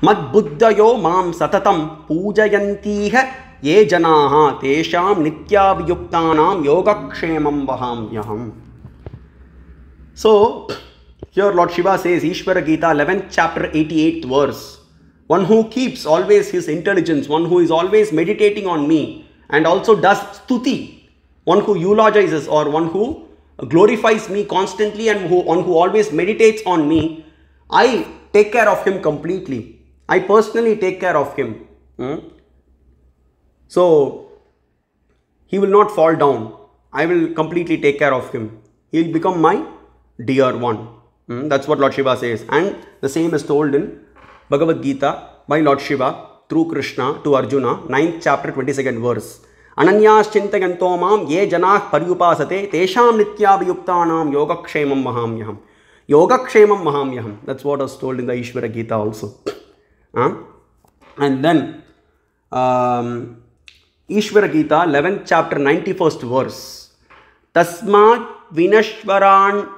मद बुद्धयो मां सततं पूजयन्तीह ये जनाः तेषां नित्याभियुक्तानां योगक्षेमं वहाम्यहम्. So here Lord Shiva says, Ishvara Gita 11th chapter 88th verse, one who keeps always his intelligence, one who is always meditating on me and also does stuti, one who eulogizes or one who glorifies me constantly and one who always meditates on me, I take care of him completely. I personally take care of him. So he will not fall down. I will completely take care of him. He will become my dear one. That's what Lord Shiva says. And the same is told in Bhagavad Gita by Lord Shiva through Krishna to Arjuna, 9th chapter 22nd verse. Ananyas chintayanto mam ye janah paryupasate tesham nityabhyuktanam yogakshemam mahamyaham. Yogakshemam mahamyaham. That's what was told in the Ishvara Gita also. And then Ishvara Gita 11th chapter 91st verse. Tasmat vinashvaran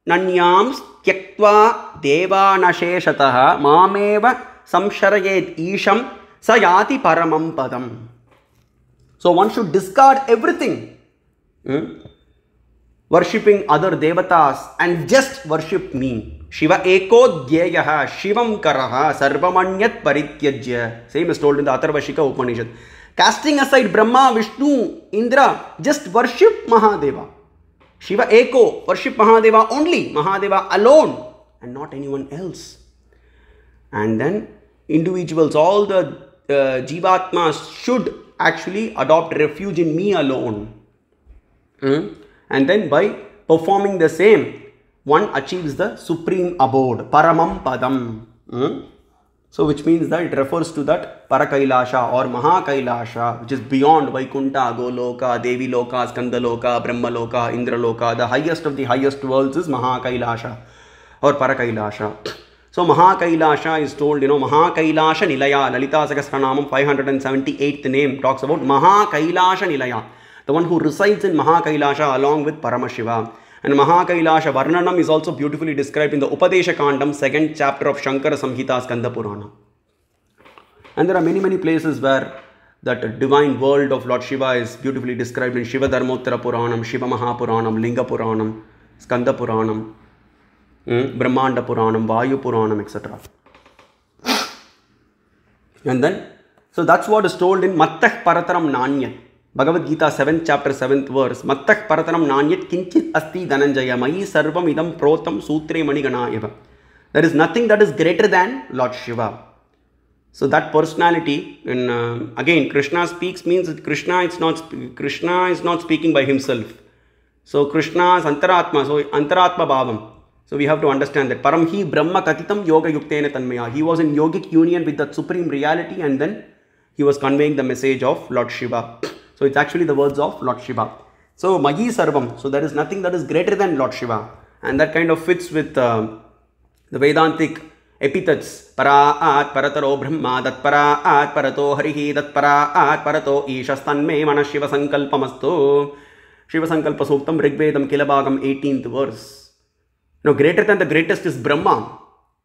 nanyams tyaktva devanasheshatah mameva samsharayet isham sayati paramam padam. So one should discard everything, worshipping other devatas, and just worship me. Shiva eko dhyeyaha shivam karaha sarvamanyat parityajya. Same is told in the Atharvashika Upanishad. Casting aside Brahma, Vishnu, Indra, just worship Mahadeva. Shiva eko, worship Mahadeva only, Mahadeva alone, and not anyone else. And then individuals, all the Jivatmas should actually adopt refuge in me alone. And then by performing the same, one achieves the supreme abode, Paramam Padam. So which means that it refers to that Parakailasha or Mahakailasha, which is beyond Vaikunta, Goloka, Devi Loka, Skandaloka, Brahma Loka, Indra Loka. The highest of the highest worlds is Mahakailasha or Parakailasha. So Mahakailasha is told, Mahakailasha Nilaya, Lalita Sahasranamam 578th name talks about Mahakailasha Nilaya, the one who resides in Mahakailasha along with Paramashiva. And Mahakailasha Varnanam is also beautifully described in the Upadesha Kandam, 2nd chapter of Shankara Samhita Skanda Purana. And there are many, many places where that divine world of Lord Shiva is beautifully described in Shiva Dharmottara Puranam, Shiva Mahapuranam, Linga Puranam, Skanda Puranam, Brahmanda Puranam, Vayu Puranam, etc. And then, so that's what is told in Mattah Parataram Nanyat. Bhagavad Gita 7th chapter 7th verse. Mattah Parataram Nanyat kinchit asti dhananjaya mayi sarvam idam protam sutre manigana eva. There is nothing that is greater than Lord Shiva. So that personality, and again Krishna speaks means that Krishna is not speaking by himself. So Krishna is Antaratma, so Antaratma Bhavam. So we have to understand that Paramhi Brahma Katitam Yoga Yuktena Tanmaya. He was in yogic union with that supreme reality, and then he was conveying the message of Lord Shiva. So it's actually the words of Lord Shiva. So Mayi Sarvam. So there is nothing that is greater than Lord Shiva. And that kind of fits with the Vedantic epithets. Para'at parataro brahma, dat para'at parato harihi, dat para'at parato ishastanme mana Shiva sankalpamastu. Shiva sankalpa suktam Rigvedam kilabhagam 18th verse. Greater than the greatest is Brahma.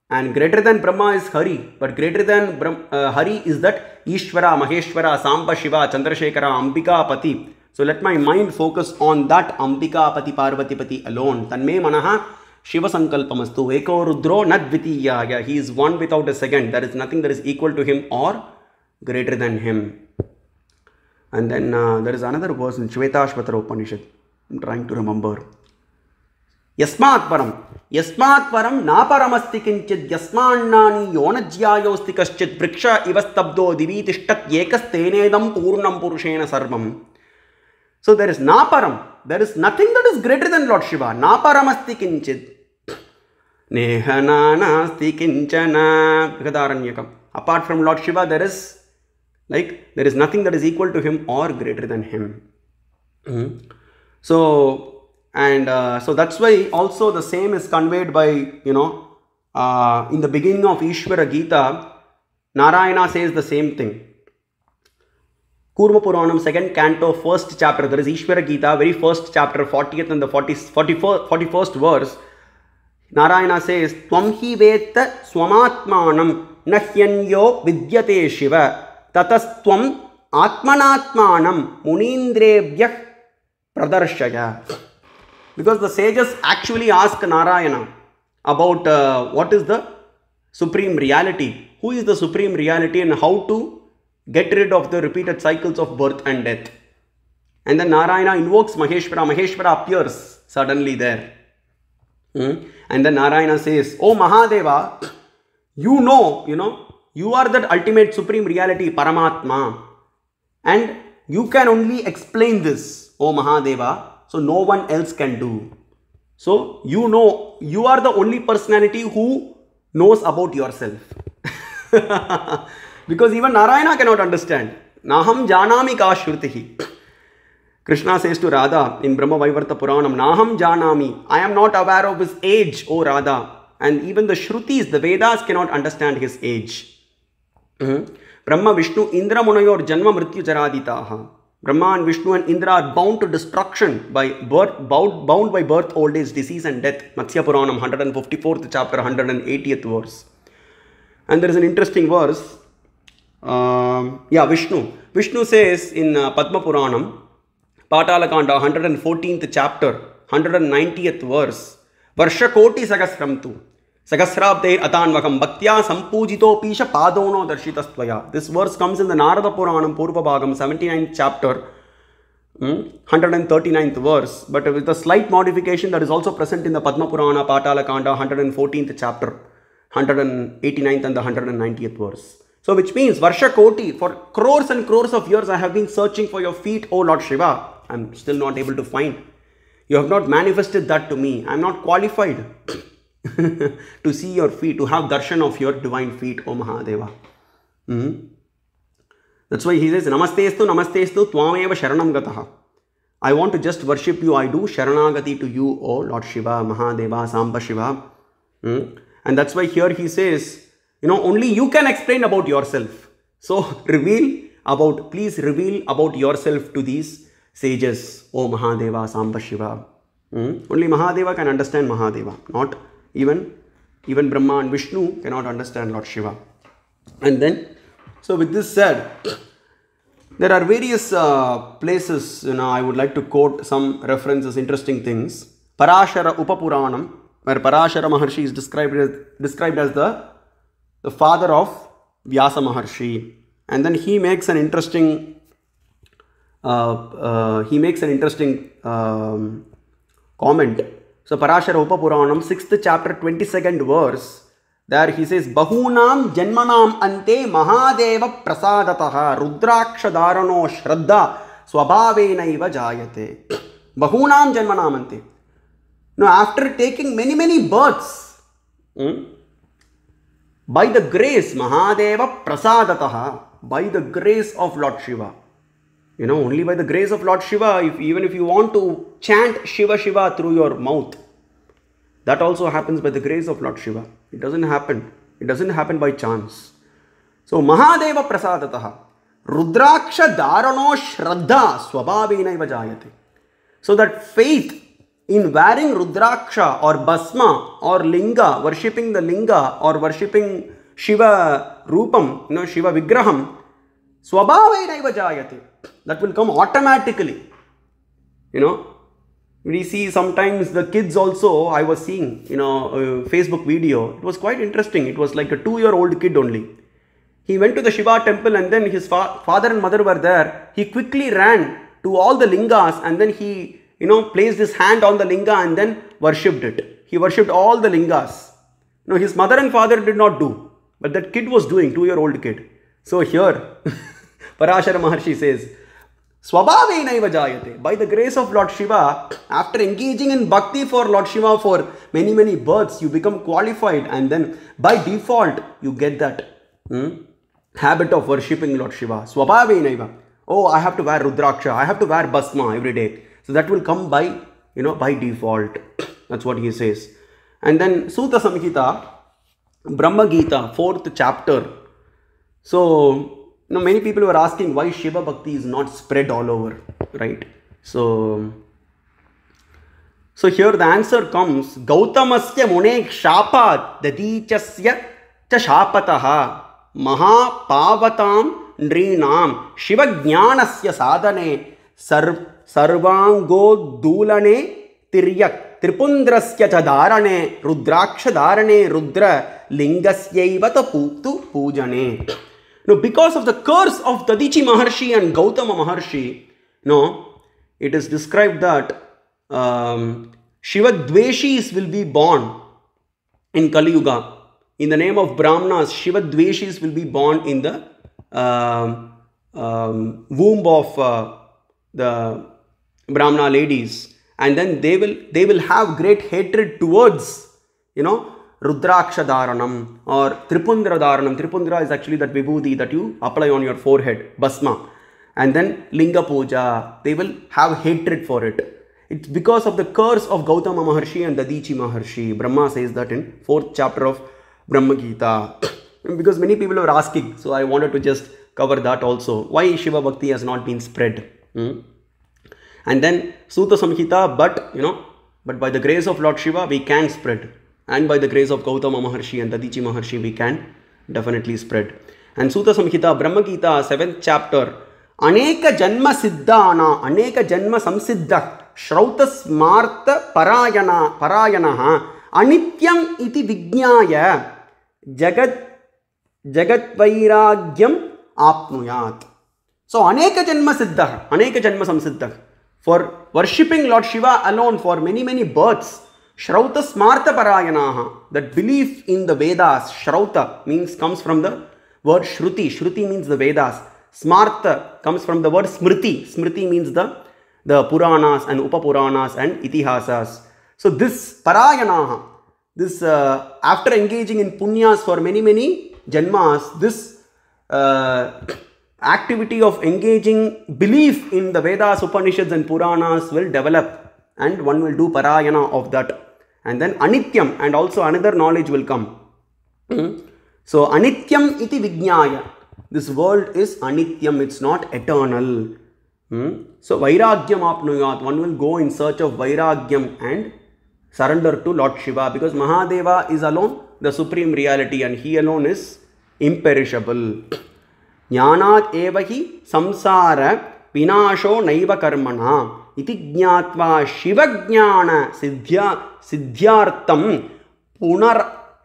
And greater than Brahma is Hari, but greater than Hari is that Ishvara, Maheshwara, Samba Shiva, Chandrasekhara, Ambika Pati. So let my mind focus on that Ambika Pati Parvati Pati alone. Tanme Manaha Shiva Sankalpamastu Eko Rudro Nadvitiyaya. He is one without a second. There is nothing that is equal to him or greater than him. And then there is another verse in Shvetashvatara Upanishad. I'm trying to remember. Yasmat param na paramasti kinchid yasmannani yonajyayosti kaschid vriksha ivastabdo divitishtat yekastenedam purnam purushena sarvam. So there is na param. There is nothing that is greater than Lord Shiva. Na paramasti kinchid. Nehana nasti kinchana. Brihadaranyakam. Apart from Lord Shiva, there is nothing that is equal to him or greater than him. So that's why also the same is conveyed by, in the beginning of Ishvara Gita, Narayana says the same thing. Kurma Puranam, 2nd canto, 1st chapter, there is Ishvara Gita, very first chapter, 40th and the 41st verse. Narayana says, Tvam hi veta swamatmanam nahyanyo vidyate shiva tatastvam atmanatmanam munindrebhyah pradarshaya. Because the sages actually ask Narayana about what is the supreme reality, who is the supreme reality, and how to get rid of the repeated cycles of birth and death. And then Narayana invokes Maheshwara. Maheshwara appears suddenly there. And then Narayana says, "Oh Mahadeva, you know, you are that ultimate supreme reality, Paramatma. And you can only explain this, oh Mahadeva. So no one else can do. So you know, you are the only personality who knows about yourself." Because even Narayana cannot understand. Naham janami ka shrutihi. Krishna says to Radha in Brahma Vaivarta Puranam, Naham janami, I am not aware of his age, O Radha. And even the Shrutis, the Vedas cannot understand his age. Brahma, Vishnu, Indra Munayor Janma Mrityu Jaraditaha. Brahma and Vishnu and Indra are bound to destruction by birth, bound by birth, old age, disease and death. Matsya Puranam, 154th chapter, 180th verse. And there is an interesting verse. Vishnu. Vishnu says in Padma Puranam, Patalakanda, 114th chapter, 190th verse, Varsha Koti Sagasramtu, Sagasrabdeir Atanvakam, Bhaktya Sampujito Pisha Padono Darshitastvaya. This verse comes in the Narada Puranam, Purva Bhagam, 79th chapter, 139th verse, but with a slight modification that is also present in the Padma Purana, Patalakanda, 114th chapter, 189th and the 190th verse. So which means, Varsha Koti, for crores and crores of years I have been searching for your feet, O Lord Shiva. I am still not able to find. You have not manifested that to me. I am not qualified to see your feet, to have darshan of your divine feet, O Mahadeva. That's why he says, Namastestu, Namastestu, Tvameva Sharanam Gataha. I want to just worship you. I do Sharanagati to you, O Lord Shiva, Mahadeva, Samba Shiva. And that's why here he says, only you can explain about yourself. So please reveal about yourself to these sages, O Mahadeva, Samba Shiva. Only Mahadeva can understand Mahadeva. Not even Brahma and Vishnu cannot understand Lord Shiva. And then, so with this said, there are various places, I would like to quote some references, interesting things. Parashara Upapuranam, where Parashara Maharshi is described as the father of Vyasa Maharshi. And then he makes an interesting comment. So Parashara Upapuranam, 6th chapter, 22nd verse, there he says, Bahunam Janmanam Ante Mahadeva Prasadataha Rudraksha Dharano Shraddha Swabhavenaiva Jayate. Bahunam Janmanam Ante. Now after taking many births, by the grace, Mahadeva Prasadataha, by the grace of Lord Shiva. Only by the grace of Lord Shiva, even if you want to chant Shiva Shiva through your mouth, that also happens by the grace of Lord Shiva. It doesn't happen. It doesn't happen by chance. So, Mahadeva Prasadataha, Rudraksha Dharano Shraddha Swabhavenaiva Jayate. So that faith in wearing Rudraksha or Basma or Linga, worshipping the Linga or worshipping Shiva Rupam, Shiva Vigraham, Swabhavenaiva Jayate. That will come automatically. We see sometimes the kids also, I was seeing, a Facebook video. It was quite interesting. It was like a 2-year-old kid only. He went to the Shiva temple and then his father and mother were there. He quickly ran to all the lingas and then he, placed his hand on the linga and then worshipped it. He worshipped all the lingas. His mother and father did not do. But that kid was doing, 2-year-old kid. So here, Parashara Maharshi says, Swabhavenaiva Jayate. By the grace of Lord Shiva, after engaging in bhakti for Lord Shiva for many births, you become qualified and then by default, you get that habit of worshipping Lord Shiva. Swabhavenaiva. Oh, I have to wear Rudraksha. I have to wear Basma every day. So that will come by, by default. That's what he says. And then Sutta Samhita, Brahma Gita, 4th chapter. So, many people were asking why Shiva Bhakti is not spread all over, right? So here the answer comes, Gautamasya Munek Shapa Dadichasya cha shapataha mahapavatam nrinam shivajnanasya sadhane sarvangodulane tiryak tripundrasya cha dharane rudraksha dharane rudra lingasyaiva tu pujane. Now, because of the curse of Dadichi Maharshi and Gautama Maharshi, it is described that Shiva Dveshis will be born in Kali Yuga. In the name of Brahmanas, Shiva Dveshis will be born in the womb of the Brahmana ladies, and then they will have great hatred towards Rudraksha Dharanam or Tripundra Dharanam. Tripundra is actually that vibhuti that you apply on your forehead, Basma. And then Linga Puja, they will have hatred for it. It's because of the curse of Gautama Maharshi and Dadichi Maharshi. Brahma says that in 4th chapter of Brahma Gita. Because many people are asking, so I wanted to just cover that also. Why Shiva Bhakti has not been spread. And then Sutta Samhita, but by the grace of Lord Shiva, we can spread. And by the grace of Gautama Maharshi and Dadichi Maharshi, we can definitely spread. And Sutta Samhita, Brahma Gita, 7th chapter, Aneka Janma Siddhana, Aneka Janma Samsiddha, Shrauta Smarta Parayanaha, Anityam iti Vijnaya, Jagat Vairagyam Apnuyat. So, Aneka Janma Siddha, Aneka Janma Samsiddha. For worshipping Lord Shiva alone for many, many births, Shrauta Smarta Parayanaha, that belief in the Vedas, Shrauta comes from the word Shruti. Shruti means the Vedas. Smarta comes from the word Smriti. Smriti means the Puranas and Upapuranas and Itihasas. So this Parayanaha, this after engaging in Punyas for many, many Janmas, this activity of engaging belief in the Vedas, Upanishads and Puranas will develop, and one will do Parayana of that. And then Anityam, and also another knowledge will come. So Anityam iti Vijnaya. This world is Anityam, it's not eternal. So Vairagyam Apnuyat, one will go in search of Vairagyam and surrender to Lord Shiva, because Mahadeva is alone the supreme reality and he alone is imperishable. Jnanat evahi samsara vinasho naiva karmana iti jnatva shivajnana siddhyartam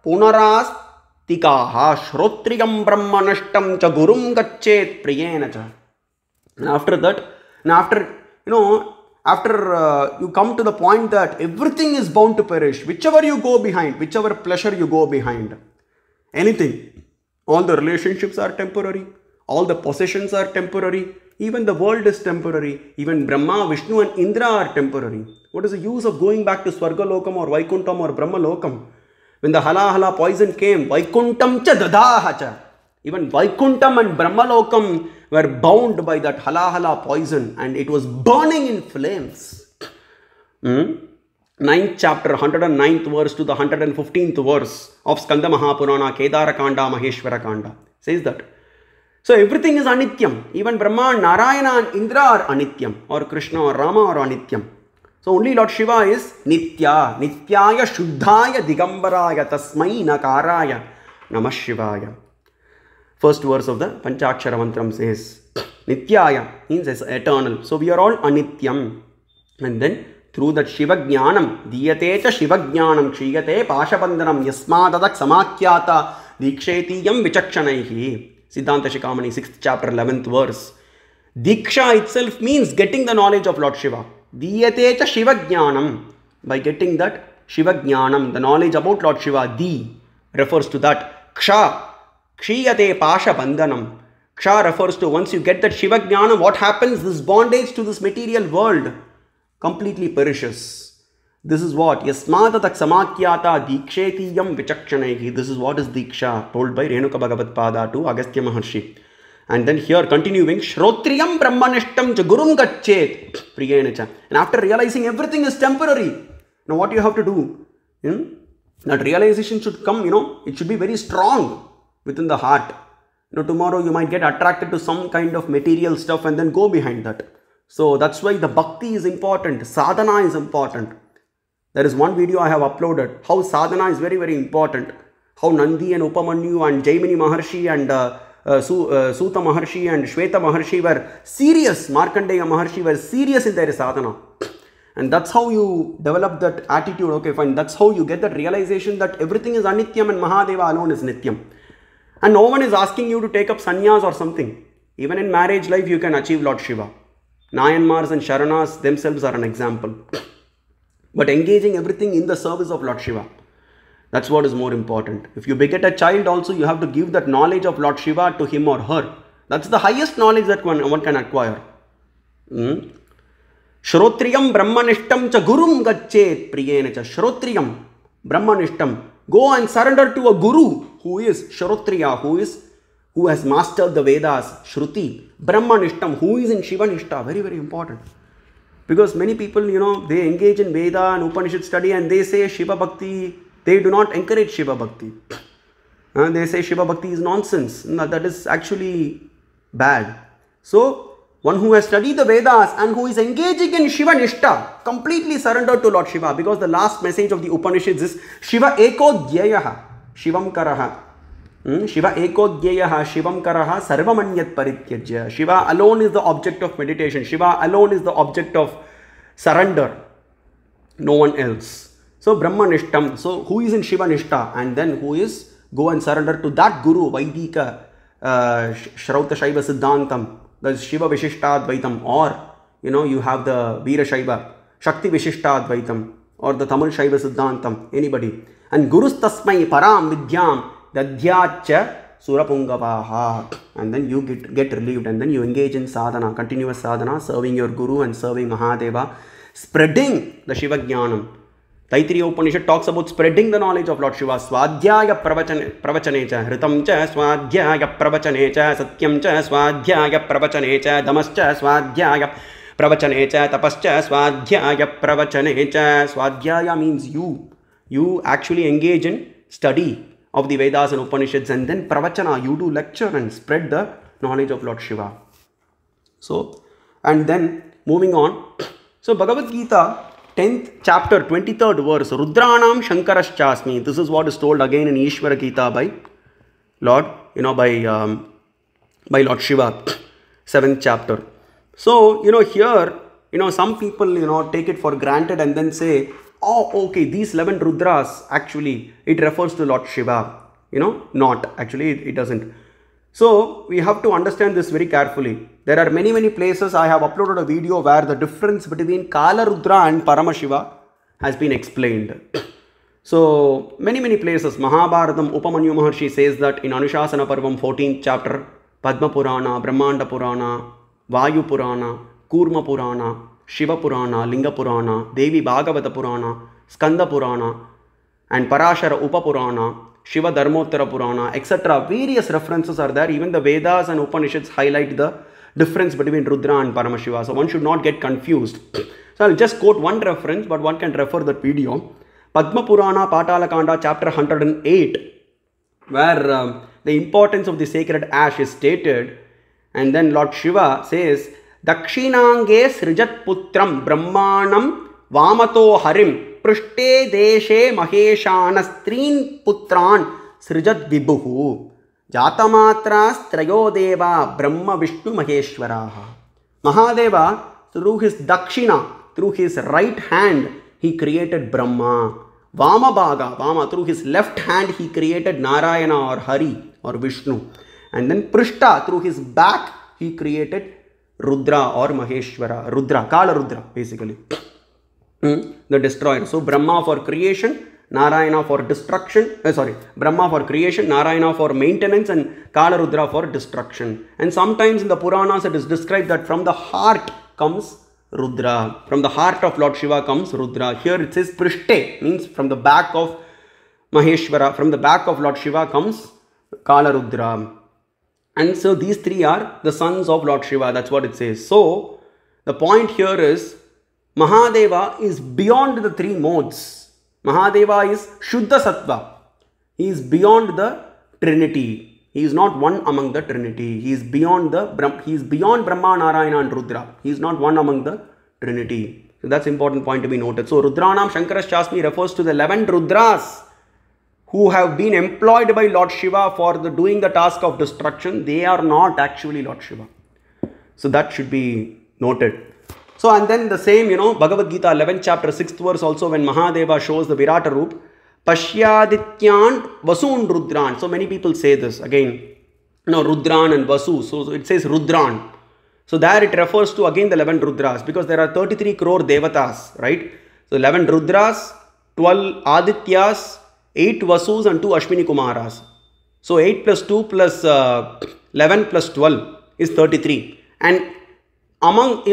punarastikaha shrotriyam brahmanashtam cha gurum gachet priyena cha. And after that, and after you come to the point that everything is bound to perish, whichever you go behind, whichever pleasure you go behind, anything, all the relationships are temporary, all the possessions are temporary, even the world is temporary, even Brahma, Vishnu and Indra are temporary. What is the use of going back to Swargalokam or Vaikuntam or Brahma Lokam? When the Hala poison came, Vaikuntam cha dadaha cha. Even Vaikuntam and Brahma Lokam were bound by that Hala poison and it was burning in flames. 9th chapter, 109th verse to the 115th verse of Skanda Mahapurana, Kedara Kanda, Maheshwara Kanda says that. So everything is Anityam. Even Brahma, Narayana and Indra are Anityam, or Krishna or Rama are Anityam. So only Lord Shiva is Nitya. Nityaya Shuddhaya Digambaraya Tasmai Nakaraya Namah Shivaya. First verse of the Panchakshara Mantram says Nityaya means eternal. So we are all Anityam. And then through that Shiva Jnanam, Diyate cha Shiva Jnanam, Kshiyate Pashabandanam, Yasmadadak Samakyata, Dikshetiyam Vichakshanaihi. Siddhanta Shikamani, 6th chapter, 11th verse. Diksha itself means getting the knowledge of Lord Shiva. Diyate cha Shiva Jnanam. By getting that Shiva Jnanam, the knowledge about Lord Shiva, Di refers to that. Ksha, Kshiyate Pasha Bandhanam. Ksha refers to once you get that Shiva Jnanam, what happens? This bondage to this material world completely perishes. This is what? Yasmadatak Samakyata Dikshetiyam Vichakshanaihi. This is what is Diksha, told by Renuka Bhagavat Pada to Agastya Maharshi. And then here continuing, Shrotriyam Brahmanishtam Jagurum Gachet Priyenacha. And after realizing everything is temporary, now what you have to do? That realization should come, it should be very strong within the heart. Tomorrow you might get attracted to some kind of material stuff and then go behind that. So that's why the bhakti is important, sadhana is important. There is one video I have uploaded, how sadhana is very, very important. how Nandi and Upamanyu and Jaimini Maharshi and Suta Maharshi and Shweta Maharshi were serious, Markandeya Maharshi were serious in their sadhana. And that's how you develop that attitude, okay fine, that's how you get that realization that everything is anityam and Mahadeva alone is nityam. And no one is asking you to take up sannyas or something. Even in marriage life you can achieve Lord Shiva. Nayanmars and Sharanas themselves are an example. But engaging everything in the service of Lord Shiva. That's what is more important. If you beget a child also, you have to give that knowledge of Lord Shiva to him or her. That's the highest knowledge that one can acquire. Shrotriyam brahmanishtam cha gurum gachet priyena cha. Shrotriyam brahmanishtam. Go and surrender to a guru who is Shrotriya, who has mastered the Vedas, Shruti. Brahmanishtam, who is in Shivanishta. Very, very important. Because many people, they engage in Veda and Upanishad study and they say Shiva Bhakti. They do not encourage Shiva Bhakti. They say Shiva Bhakti is nonsense. No, that is actually bad. So, one who has studied the Vedas and who is engaging in Shiva Nishta, completely surrendered to Lord Shiva. Because the last message of the Upanishads is Shiva Eko Dhyayaha, Shivam Karaha. Shiva Eko Dhyayaha, Shivam Karaha, Sarvamanyat Parityajya. Shiva alone is the object of meditation. Shiva alone is the object of surrender. No one else. So Brahmanishtam, so who is in Shiva Nishta and then who is go and surrender to that Guru, Vaidika, Shrauta Shaiva Siddhantam, the Shiva Vishishtadvaitam, or you have the Veera Shaiva, Shakti Vishishtadvaitam, or the Tamil Shaiva Siddhantam, anybody. And Gurus Tasmai Param Vidyam Dadhyacha Surapungavaha. And then you get relieved and then you engage in sadhana, continuous sadhana, serving your Guru and serving Mahadeva, spreading the Shiva Jnanam. Taittiriya Upanishad talks about spreading the knowledge of Lord Shiva. Swadhyaya pravachane hritam cha swadhyaya pravachane satyam cha swadhyaya pravachane damascha swadhyaya pravachane tapascha swadhyaya pravachane Swadhyaya means you actually engage in study of the Vedas and Upanishads, and then pravachana, you do lecture and spread the knowledge of Lord Shiva. So, and then moving on. So Bhagavad Gita 10th chapter, 23rd verse, Rudranam Shankaraschasmi. This is what is told again in Ishvara Gita by Lord, by Lord Shiva, 7th chapter. So, here, some people, take it for granted and then say, oh, okay, these 11 Rudras, actually, it refers to Lord Shiva. Not, actually, it doesn't. So, we have to understand this very carefully. There are many places I have uploaded a video where the difference between Kala Rudra and Paramashiva has been explained. So, many places. Mahabharatam, Upamanyu Maharshi says that in Anushasana Parvam 14th chapter, Padma Purana, Brahmanda Purana, Vayu Purana, Kurma Purana, Shiva Purana, Linga Purana, Devi Bhagavata Purana, Skanda Purana, and Parashara Upa Purana, Shiva Dharmottara Purana, etc. Various references are there. Even the Vedas and Upanishads highlight the difference between Rudra and Paramashiva. So one should not get confused. So I'll just quote one reference, but one can refer that video. Padma Purana, Patala Kanda, chapter 108, where the importance of the sacred ash is stated. And then Lord Shiva says, Dakshinange Srijat Putram Brahmanam Vamato Harim Prishte Deshe Maheshanastrin Putran Srijat Vibhuhu Jatamatras Trayodeva Brahma Vishnu Maheshwaraha. Mahadeva, through his Dakshina, through his right hand, he created Brahma. Vama, through his left hand, he created Narayana or Hari or Vishnu. And then Prishta, through his back, he created Rudra or Maheshwara. Rudra, Kala Rudra, basically. The destroyer. So, Brahma for creation, Narayana for destruction. Brahma for creation, Narayana for maintenance, and Kala Rudra for destruction. And sometimes in the Puranas, it is described that from the heart comes Rudra. From the heart of Lord Shiva comes Rudra. Here it says Prishte, means from the back of Maheshwara. From the back of Lord Shiva comes Kala Rudra. And so these three are the sons of Lord Shiva. That's what it says. So the point here is Mahadeva is beyond the three modes. Mahadeva is Shuddha Sattva. He is beyond the Trinity. He is not one among the Trinity. He is beyond Brahma, Narayana and Rudra. He is not one among the Trinity. So that's important point to be noted. So Rudranam Shankaraschasmi refers to the 11 Rudras who have been employed by Lord Shiva for doing the task of destruction, they are not actually Lord Shiva. So that should be noted. So and then the same, Bhagavad Gita 11th chapter 6th verse also, when Mahadeva shows the Virata Roop, Pashyadityan Vasun Rudran. So many people say this again, Rudran and Vasu. So it says Rudran. So there it refers to again the 11 Rudras, because there are 33 crore Devatas, right? So 11 Rudras, 12 Adityas, 8 Vasus and 2 Ashwini Kumaras. So 8 plus 2 plus 11 plus 12 is 33. And among,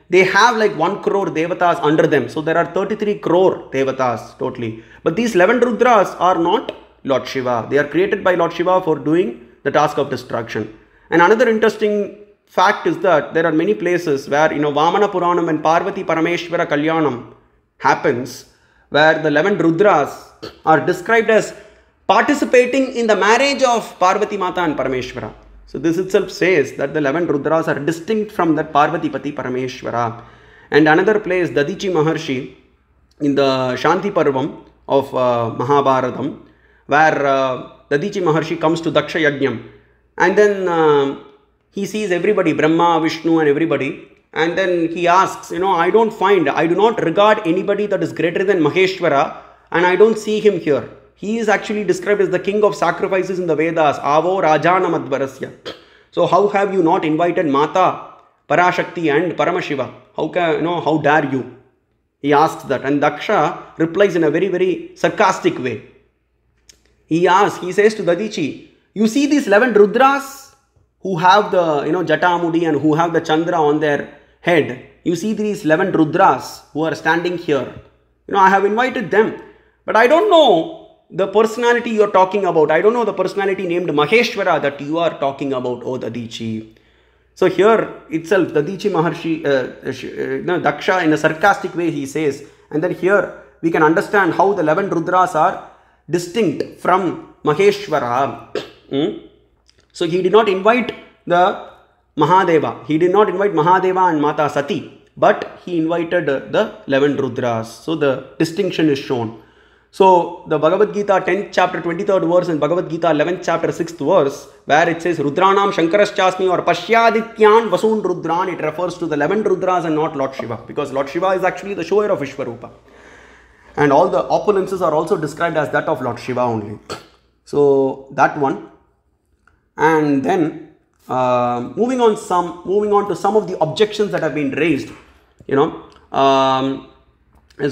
they have like 1 crore Devatas under them. So there are 33 crore Devatas totally. But these 11 Rudras are not Lord Shiva. They are created by Lord Shiva for doing the task of destruction. And another interesting fact is that there are many places where, Vamana Puranam and Parvati Parameshwara Kalyanam happens, where the 11 Rudras are described as participating in the marriage of Parvati Mata and Parameshwara. So this itself says that the 11 Rudras are distinct from that Parvati Pati Parameshwara. And another place, Dadichi Maharshi, in the Shanti Parvam of Mahabharatam, where Dadichi Maharshi comes to Daksha Yajnam, and then he sees everybody, Brahma, Vishnu and everybody, and then he asks, I do not regard anybody that is greater than Maheshwara, and I don't see him here. He is actually described as the king of sacrifices in the Vedas, Avo Rajana Madvarasya. So how have you not invited Mata, Parashakti and Paramashiva? How dare you? He asks that, and Daksha replies in a very, very sarcastic way. He says to Dadichi, you see these 11 Rudras who have the, Jatamudi and who have the Chandra on their head. You see these 11 Rudras who are standing here. I have invited them, but I don't know the personality you are talking about. I don't know the personality named Maheshwara that you are talking about, O Dadichi. So here itself, Dadichi Maharshi, Daksha in a sarcastic way he says, and then here we can understand how the 11 Rudras are distinct from Maheshwara. So he did not invite the Mahadeva. He did not invite Mahadeva and Mata Sati, but he invited the 11 Rudras. So the distinction is shown. So the Bhagavad Gita 10th chapter 23rd verse and Bhagavad Gita 11th chapter 6th verse, where it says Rudranam Shankaraschasmi or Pashyadityan Vasun Rudran, it refers to the 11 Rudras and not Lord Shiva, because Lord Shiva is actually the shower of Vishwarupa. And all the opulences are also described as that of Lord Shiva only. So that one. And then moving on to some of the objections that have been raised, is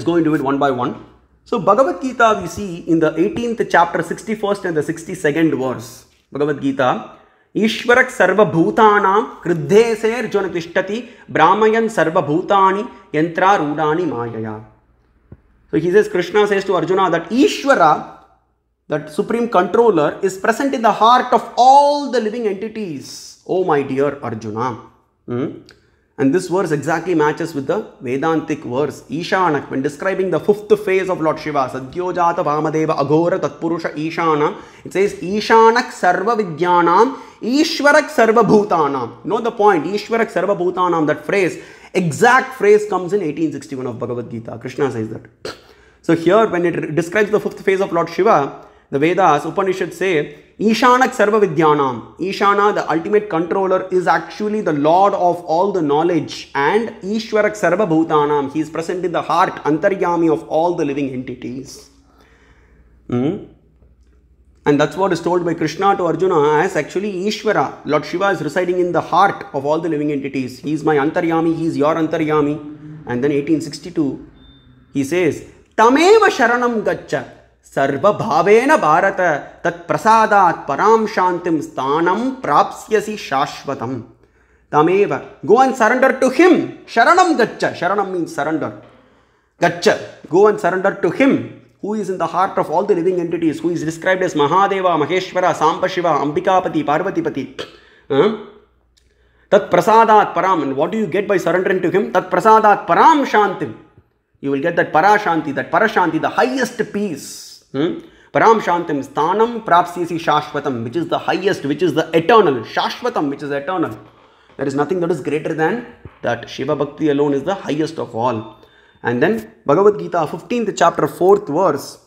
going to do it one by one. So Bhagavad Gita we see in the 18th chapter 61st and the 62nd verse. Bhagavad Gita, Ishwarak sarva bhutanam kriddheser jonatishtati brahmayan sarva bhutani yantra rudani mayaya. So he says, Krishna says to Arjuna that Ishwara, that supreme controller, is present in the heart of all the living entities. Oh my dear Arjuna. And this verse exactly matches with the Vedantic verse, Ishanak, when describing the 5th phase of Lord Shiva, Sadyojata Vamadeva Aghora Tatpurusha Ishana. It says, Ishanak Sarva Vidyanam, Ishwarak Sarva Bhutanam. Know the point, Ishwarak Sarva Bhutanam, that phrase, exact phrase comes in 1861 of Bhagavad Gita. Krishna says that. So here, when it describes the 5th phase of Lord Shiva, the Vedas, Upanishads say, Ishanak Sarva Vidyanam. Ishana, the ultimate controller, is actually the Lord of all the knowledge. And Ishwarak Sarva Bhutanam, he is present in the heart, Antaryami of all the living entities. And that's what is told by Krishna to Arjuna as actually Ishwara. Lord Shiva is residing in the heart of all the living entities. He is my Antaryami, he is your Antaryami. And then 1862, he says, Tameva Sharanam Gaccha. Sarva bhavena bharata tat prasadat param shantim sthanam prapsyasi shashvatam. Tameva. Go and surrender to him. Sharanam gaccha. Sharanam means surrender. Gaccha. Go and surrender to him, who is in the heart of all the living entities, who is described as Mahadeva, Maheshwara, Sampashiva, Ambikapati, Parvatipati. Tat prasadat param. And what do you get by surrendering to him? Tat prasadat param shantim. You will get that parashanti, that parashanti, the highest peace. Param Shantim Sthanam Prapsyasi Shashvatam, which is the highest, which is the eternal. Shashvatam, which is eternal. There is nothing that is greater than that. Shiva Bhakti alone is the highest of all. And then Bhagavad Gita 15th chapter 4th verse.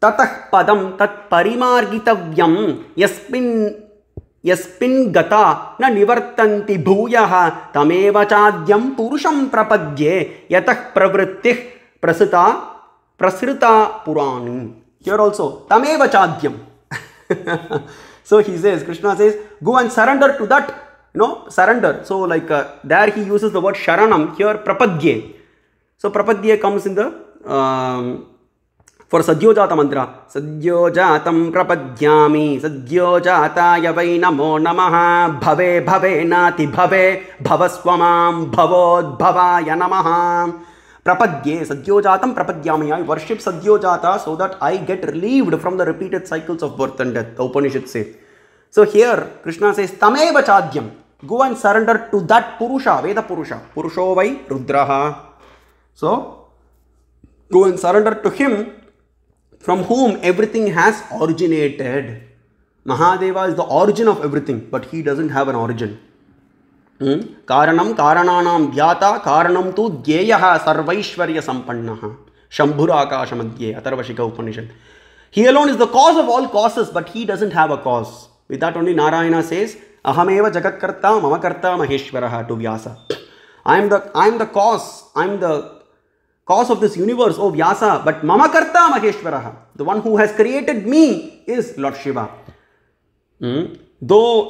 Tatah padam tat parimargitavyam yasmin gata na nivartanti bhuyaha tameva chadyam purusham prapadye yatah pravrittih prasrita purani. Here also, tameva chadyam. So he says, Krishna says, go and surrender to that, surrender. So like there he uses the word sharanam, here prapadye. So prapadye comes in the, for Sadyojata mantra. Sadyojatam prapadyami, Sadyojataya vai namo namaha, bhave bhave nati bhave, bhavaswamam bhavod bhavaya namaha. Prapadye, Sadyojatam prapadyami. I worship Sadyojata so that I get relieved from the repeated cycles of birth and death, the Upanishads say. So here, Krishna says, Tameva chadyam. Go and surrender to that Purusha, Veda Purusha. Purusho vai Rudraha. So, go and surrender to him from whom everything has originated. Mahadeva is the origin of everything, but he doesn't have an origin. Karanam karananam dhyata karanam tu dhyeyaha sarvaishvarya sampannaha. Shambhura akasha madhye, Atharvashika Upanishad. He alone is the cause of all causes, but he doesn't have a cause. With that only Narayana says, Ahameva jagatkarta mamakarta maheshwaraha to Vyasa. I am the cause of this universe, O Vyasa, but mamakarta maheshwaraha, the one who has created me is Lord Shiva. Though,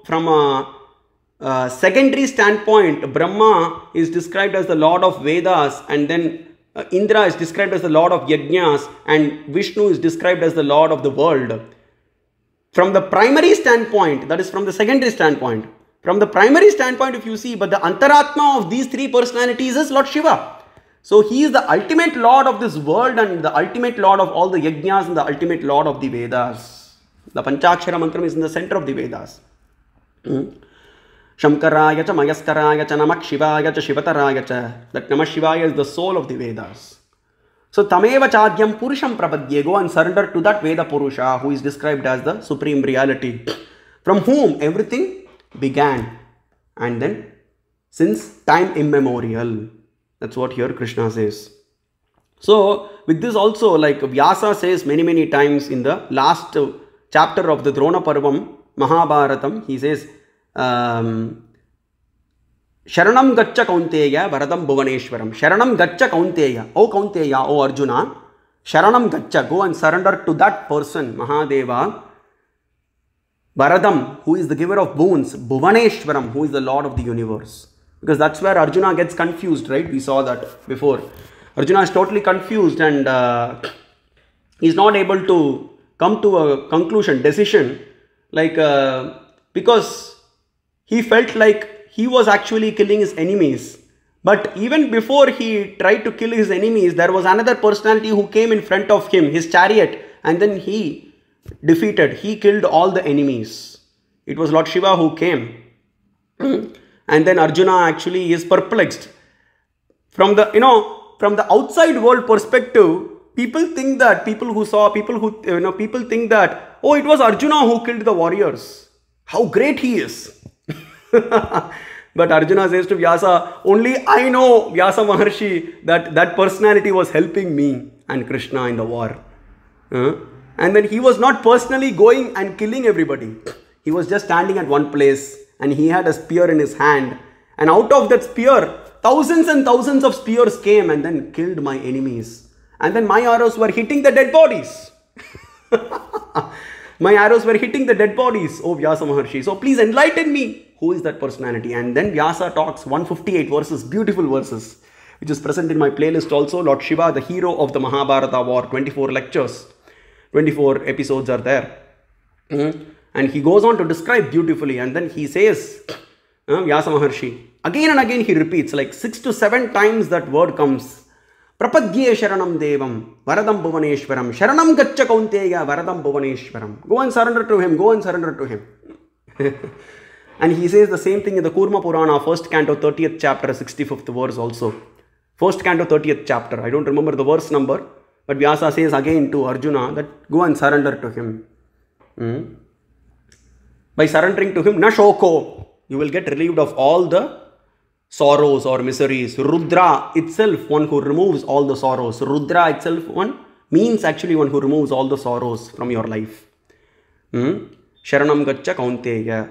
from a secondary standpoint, Brahma is described as the Lord of Vedas, and then Indra is described as the Lord of Yajnas, and Vishnu is described as the Lord of the world. From the primary standpoint, that is from the secondary standpoint. From the primary standpoint, if you see, but the Antaratma of these three personalities is Lord Shiva. So he is the ultimate Lord of this world and the ultimate Lord of all the Yajnas and the ultimate Lord of the Vedas. The Panchakshara Mantram is in the center of the Vedas. Shamkaraya cha Mayaskaraya cha Namak Shivaya cha Shivataraya cha. That Namah Shivaya is the soul of the Vedas. So Tameva Chadyam Purusham Prapadye. Go and surrender to that Veda Purusha who is described as the supreme reality, from whom everything began, and then since time immemorial. That's what here Krishna says. So with this also, like Vyasa says many times in the last chapter of the Drona Parvam, Mahabharatam, he says, Sharanam Gaccha Kaunteya Varadam Bhuvaneshwaram. Sharanam Gaccha Kaunteya. O Kaunteya, O Arjuna, Sharanam Gaccha. Go and surrender to that person, Mahadeva. Varadam, who is the giver of boons. Bhuvaneshwaram, who is the Lord of the universe. Because that's where Arjuna gets confused, right? We saw that before. Arjuna is totally confused and he's not able to come to a conclusion, decision, like because he felt like he was actually killing his enemies. But even before he tried to kill his enemies, there was another personality who came in front of him, his chariot, and then he killed all the enemies. It was Lord Shiva who came. And then Arjuna actually is perplexed. From the outside world perspective, people think that, people think that, oh, it was Arjuna who killed the warriors. How great he is. But Arjuna says to Vyasa, only I know, Vyasa Maharshi, that personality was helping me and Krishna in the war. And then he was not personally going and killing everybody. He was just standing at one place and he had a spear in his hand. And out of that spear, thousands and thousands of spears came and then killed my enemies. And then my arrows were hitting the dead bodies. My arrows were hitting the dead bodies, oh Vyasa Maharshi. So please enlighten me. Who is that personality? And then Vyasa talks 158 verses, beautiful verses, which is present in my playlist also. Lord Shiva, the hero of the Mahabharata war, 24 lectures, 24 episodes are there. And he goes on to describe beautifully. And then he says, Vyasa Maharshi, again and again he repeats, like 6 to 7 times that word comes. Prapadye Sharanam Devam, Varadam Bhuvaneshwaram, Sharanam Gaccha Kaunteya, Varadam Bhuvaneshwaram. Go and surrender to him, go and surrender to him. And he says the same thing in the Kurma Purana, 1st canto, 30th chapter, 65th verse also. 1st canto, 30th chapter. I don't remember the verse number, but Vyasa says again to Arjuna that go and surrender to him. By surrendering to him, na shoko, you will get relieved of all the sorrows or miseries. Rudra itself, one who removes all the sorrows. Rudra itself, one means actually one who removes all the sorrows from your life. Sharanam Gaccha Kaunteya.